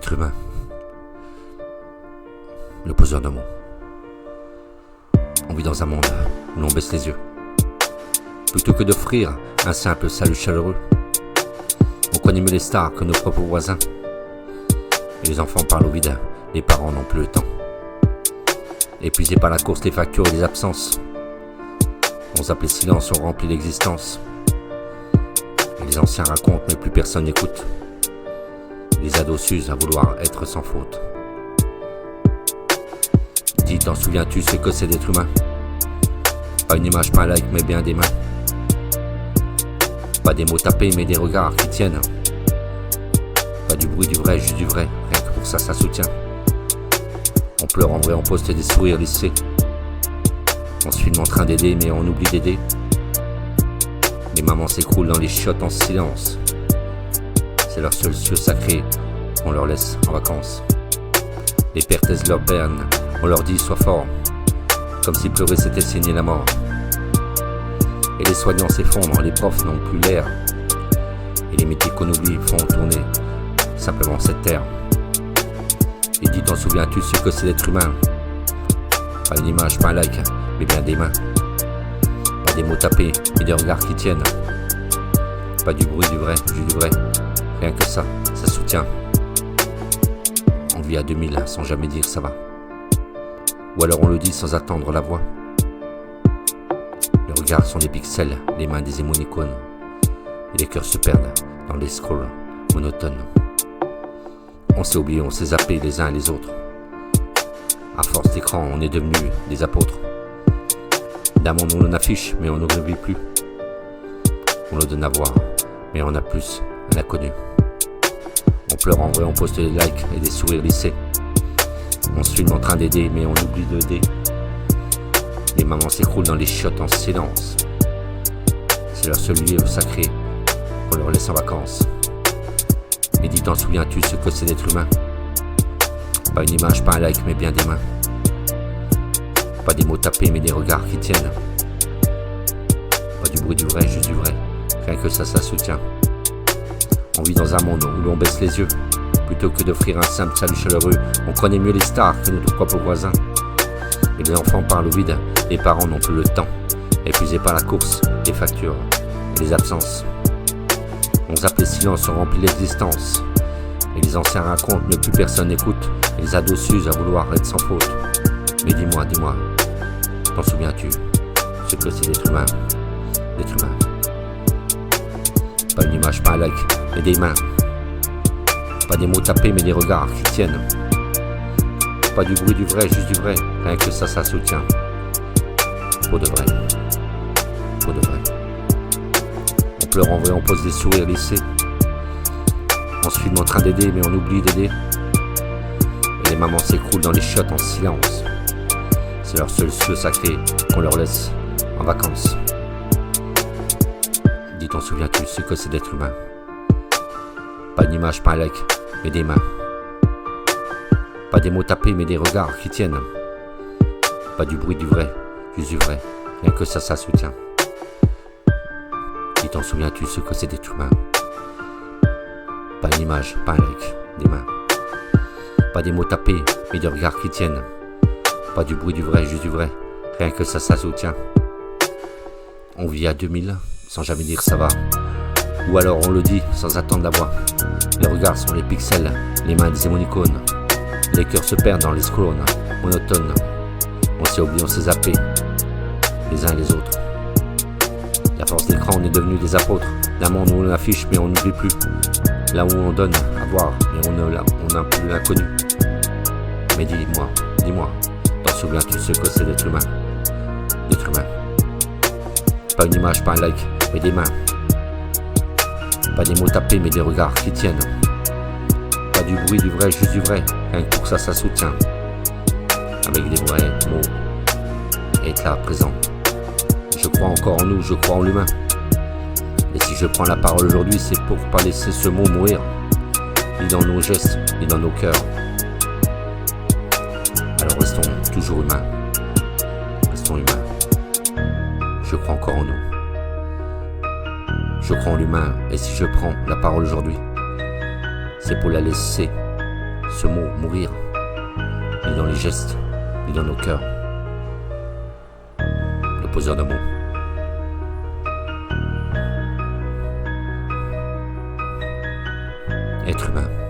L'être humain, le poseur de mots. On vit dans un monde où l'on baisse les yeux. Plutôt que d'offrir un simple salut chaleureux, on connaît mieux les stars que nos propres voisins. Et les enfants parlent au vide, les parents n'ont plus le temps. Épuisés par la course, les factures et les absences, on zappe les silences, on remplit l'existence. Et les anciens racontent, mais plus personne n'écoute. Les ados s'usent à vouloir être sans faute. Dis, t'en souviens-tu ce que c'est d'être humain? Pas une image, pas un like, mais bien des mains. Pas des mots tapés, mais des regards qui tiennent. Pas du bruit du vrai, juste du vrai. Rien que pour ça, ça soutient. On pleure en vrai, on poste des sourires lissés. On se filme en train d'aider, mais on oublie d'aider. Les mamans s'écroulent dans les chiottes en silence. C'est leur seul cieux sacré qu'on leur laisse en vacances. Les pères taisent leurs peines, on leur dit sois fort, comme si pleurer c'était signer la mort. Et les soignants s'effondrent, les profs n'ont plus l'air. Et les métiers qu'on oublie font tourner simplement cette terre. Et dis, t'en souviens-tu ce que c'est d'être humain? Pas une image, pas un like, mais bien des mains. Pas des mots tapés, mais des regards qui tiennent. Pas du bruit du vrai, juste du vrai. Rien que ça, ça soutient. On vit à 2000 sans jamais dire ça va. Ou alors on le dit sans attendre la voix. Les regards sont des pixels, les mains des émoticônes. Et les cœurs se perdent dans les scrolls monotones. On s'est oublié, on s'est zappé les uns et les autres. À force d'écran, on est devenus des apôtres. D'un monde où l'on affiche, mais on ne le vit plus. On le donne à voir, mais on a plus un inconnu. On pleure en vrai, on poste des likes et des sourires lissés. On se filme en train d'aider, mais on oublie d'aider. Les mamans s'écroulent dans les chiottes en silence. C'est leur seul lieu sacré qu'on leur laisse en vacances. Et dis, t'en souviens-tu ce que c'est d'être humain? Pas une image, pas un like, mais bien des mains. Pas des mots tapés, mais des regards qui tiennent. Pas du bruit du vrai, juste du vrai. Rien que ça, ça soutient. On vit dans un monde où l'on baisse les yeux. Plutôt que d'offrir un simple salut chaleureux, on connaît mieux les stars que notre propre voisin. Et les enfants parlent au vide, les parents n'ont plus le temps. Épuisés par la course, les factures et les absences. On zappe les silences, on remplit l'existence. Et les anciens racontent, mais plus personne n'écoute. Et les ados s'usent à vouloir être sans faute. Mais dis-moi, t'en souviens-tu ce que c'est d'être humain? D'être humain. Pas une image, pas un like, mais des mains. Pas des mots tapés, mais des regards qui tiennent. Pas du bruit du vrai, juste du vrai. Rien que ça, ça soutient. Pour de vrai. Pour de vrai. On pleure en vrai, on pose des sourires lissés. On se filme en train d'aider, mais on oublie d'aider. Et les mamans s'écroulent dans les chiottes en silence. C'est leur seul cieux sacré qu'on leur laisse en vacances. Dis, t'en souviens-tu ce que c'est d'être humain? Pas une image, pas un like, mais des mains. Pas des mots tapés, mais des regards qui tiennent. Pas du bruit du vrai, juste du vrai. Rien que ça, ça soutient. Dis, t'en souviens-tu ce que c'est d'être humain? Pas une image, pas un like, des mains. Pas des mots tapés, mais des regards qui tiennent. Pas du bruit du vrai, juste du vrai. Rien que ça, ça soutient. On vit à 2000 sans jamais dire ça va. Ou alors on le dit sans attendre la voix. Les regards sont les pixels, les mains des émoticônes. Les cœurs se perdent dans les scrolls monotones. On s'est oublié, on s'est zappé les uns et les autres. Et à force d'écran, on est devenus des apôtres. D'un monde où on affiche, mais on n'oublie plus. Là où on donne à voir, mais on n'a plus l'inconnu. Mais dis-moi, t'en souviens-tu ce que c'est d'être humain? D'être humain. Pas une image, pas un like, mais des mains. Pas des mots tapés, mais des regards qui tiennent. Pas du bruit du vrai, juste du vrai. Rien que pour ça, ça soutient. Avec des vrais mots. Être là, présent. Je crois encore en nous, je crois en l'humain. Et si je prends la parole aujourd'hui, c'est pour pas laisser ce mot mourir. Ni dans nos gestes, ni dans nos cœurs. Alors restons toujours humains. Restons humains. Je crois encore en nous. Je crois en l'humain, et si je prends la parole aujourd'hui, c'est pour la laisser ce mot mourir, ni dans les gestes, ni dans nos cœurs. Le poseur de mots. Être humain.